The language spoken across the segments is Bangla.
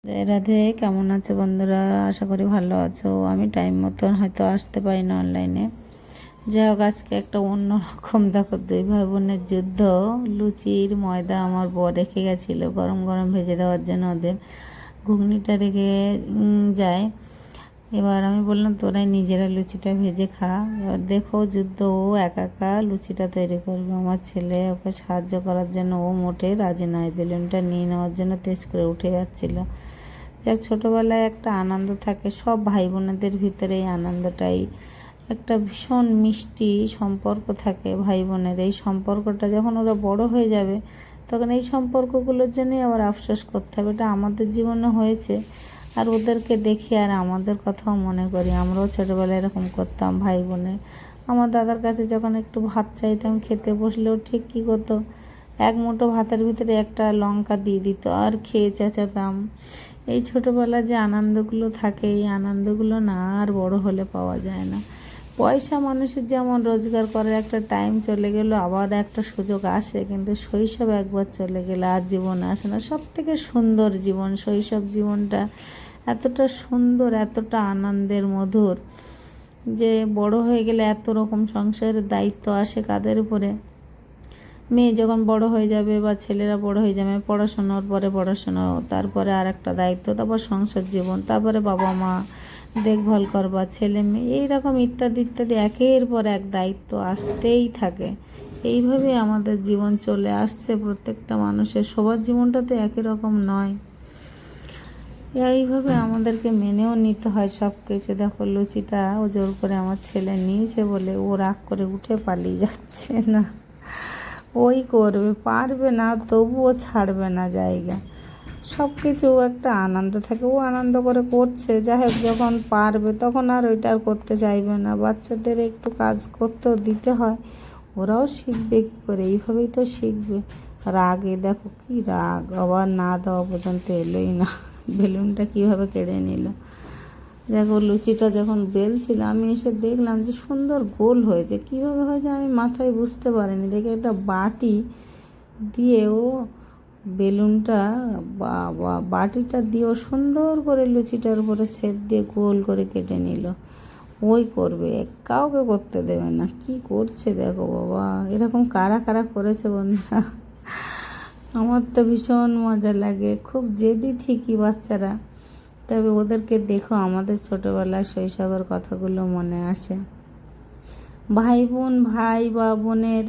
রাধে রাধে, কেমন আছো বন্ধুরা? আশা করি ভালো আছো। আমি টাইম মতন হয়তো আসতে পারি না অনলাইনে। যাই হোক, আজকে একটা অন্যরকম দেখো, দুই ভাই বোনের যুদ্ধ। লুচির ময়দা আমার বর রেখে গেছিলো গরম গরম ভেজে দেওয়ার জন্য, ওদের ঘুগনিটা রেখে যায়। এবার আমি বললাম, তোরাই নিজেরা লুচিটা ভেজে খা। এবার দেখো যুদ্ধ, ও একা একা লুচিটা তৈরি করবে। আমার ছেলে ওকে সাহায্য করার জন্য ও মোটে রাজি নয়, বেলুনটা নিয়ে নেওয়ার জন্য তেজ করে উঠে যাচ্ছিলো। যাক, ছোটোবেলায় একটা আনন্দ থাকে, সব ভাই বোনেদের ভিতরে এই আনন্দটাই একটা ভীষণ মিষ্টি সম্পর্ক থাকে ভাই বোনের। এই সম্পর্কটা যখন ওরা বড় হয়ে যাবে, তখন এই সম্পর্কগুলোর জন্যই আবার আফসোস করতে হবে। এটা আমাদের জীবনে হয়েছে, আর ওদেরকে দেখি আর আমাদের কথাও মনে করি। আমরাও ছোটোবেলায় এরকম করতাম ভাই বোনে। আমার দাদার কাছে যখন একটু ভাত চাইতাম, খেতে বসলেও ঠিক কী করতো, এক মুঠো ভাতের ভিতরে একটা লঙ্কা দিয়ে দিত, আর খেয়ে চেঁচাতাম। এই ছোটোবেলায় যে আনন্দগুলো থাকে, এই আনন্দগুলো না আর বড় হলে পাওয়া যায় না। পয়সা মানুষের যেমন রোজগার করার একটা টাইম চলে গেল, আবার একটা সুযোগ আসে, কিন্তু শৈশব একবার চলে গেলে আর জীবন আসে না। সব থেকে সুন্দর জীবন শৈশব জীবনটা, এতটা সুন্দর, এতটা আনন্দের মধুর, যে বড় হয়ে গেলে এত রকম সংসারের দায়িত্ব আসে কাদের উপরে। মেয়ে যখন বড় হয়ে যাবে বা ছেলেরা বড় হয়ে যাবে, পড়াশোনার পরে পড়াশোনা, তারপরে আর একটা দায়িত্ব, তারপর সংসার জীবন, তারপরে বাবা মা দেখভাল করবা, ছেলে মেয়ে, এইরকম ইত্যাদি ইত্যাদি, একের পর এক দায়িত্ব আসতেই থাকে। এইভাবে আমাদের জীবন চলে আসছে প্রত্যেকটা মানুষের। সবার জীবনটা তো একই রকম নয়, এইভাবে আমাদেরকে মেনেও নিতে হয় সব কিছু। দেখো লুচিটা ও জোর করে আমার ছেলে নিয়েছে বলে ও রাগ করে উঠে পালিয়ে যাচ্ছে না। ওই করবে, পারবে না তবুও ছাড়বে না জায়গা। সব কিছু একটা আনন্দ থাকে, ও আনন্দ করে করছে। যাই হোক, যখন পারবে তখন আর ওইটা আর করতে চাইবে না। বাচ্চাদের একটু কাজ করতেও দিতে হয়, ওরাও শিখবে কী করে, এইভাবেই তো শিখবে। রাগে দেখো কি রাগ, আবার না দেওয়া পর্যন্ত এলোই না। বেলুনটা কীভাবে কেড়ে নিল। দেখো লুচিটা যখন বেলছিল, আমি এসে দেখলাম যে সুন্দর গোল হয়েছে। কীভাবে হয়েছে আমি মাথায় বুঝতে পারিনি। দেখে একটা বাটি দিয়ে ও বেলুনটা বাটিটা দিয়েও সুন্দর করে লুচিটার উপরে শেপ দিয়ে গোল করে কেটে নিল। ওই করবে, কাউকে করতে দেবে না। কি করছে দেখো বাবা, এরকম কারা কারা করেছে বন্ধুরা? আমার তো ভীষণ মজা লাগে। খুব জেদি ঠিকই বাচ্চারা, তবে ওদেরকে দেখো আমাদের ছোটোবেলায় শৈশবের কথাগুলো মনে আসে। ভাই বোন, ভাই বা বোনের,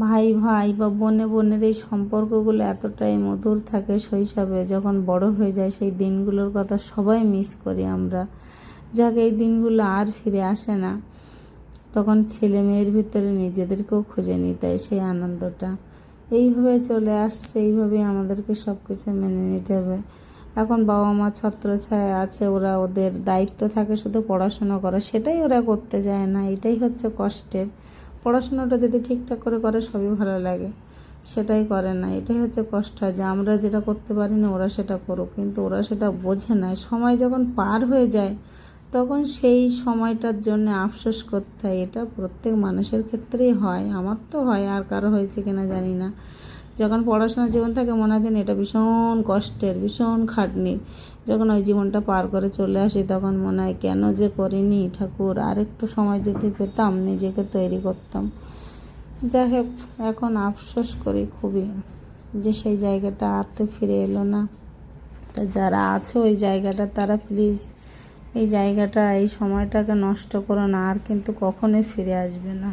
ভাই ভাই বা বোনে বোনের এই সম্পর্কগুলো এতটাই মধুর থাকে শৈশবে। যখন বড় হয়ে যায় সেই দিনগুলোর কথা সবাই মিস করি আমরা। যাক, এই দিনগুলো আর ফিরে আসে না। তখন ছেলে মেয়ের ভিতরে নিজেদেরকেও খুঁজে নিতে হয় সেই আনন্দটা। এইভাবে চলে আসছে, এইভাবেই আমাদেরকে সব কিছু মেনে নিতে হবে। এখন বাবা মা ছত্রছায়া আছে, ওরা ওদের দায়িত্ব থাকে শুধু পড়াশোনা করা, সেটাই ওরা করতে চায় না। এটাই হচ্ছে কষ্টের। পড়াশোনাটা যদি ঠিকঠাক করে করে সবই ভালো লাগে, সেটাই করে না। এটাই হচ্ছে কষ্ট, যে আমরা যেটা করতে পারি না ওরা সেটা করুক, কিন্তু ওরা সেটা বোঝে না। সময় যখন পার হয়ে যায়, তখন সেই সময়টার জন্য আফসোস করতে হয়। এটা প্রত্যেক মানুষের ক্ষেত্রেই হয়, আমার তো হয়, আর কারো হয়েছে কিনা জানি না। যখন পড়াশোনার জীবন থাকে মনে হয় যেন এটা ভীষণ কষ্টের, ভীষণ খাটনির। যখন ওই জীবনটা পার করে চলে আসি, তখন মনে হয় কেন যে করিনি ঠাকুর, আর একটু সময় যদি পেতাম নিজেকে তৈরি করতাম। যাই হোক, এখন আফসোস করি খুবই, যে সেই জায়গাটা আর তো ফিরে এলো না। তা যারা আছো ওই জায়গাটা, তারা প্লিজ এই জায়গাটা, এই সময়টাকে নষ্ট করো না, আর কিন্তু কখনোই ফিরে আসবে না।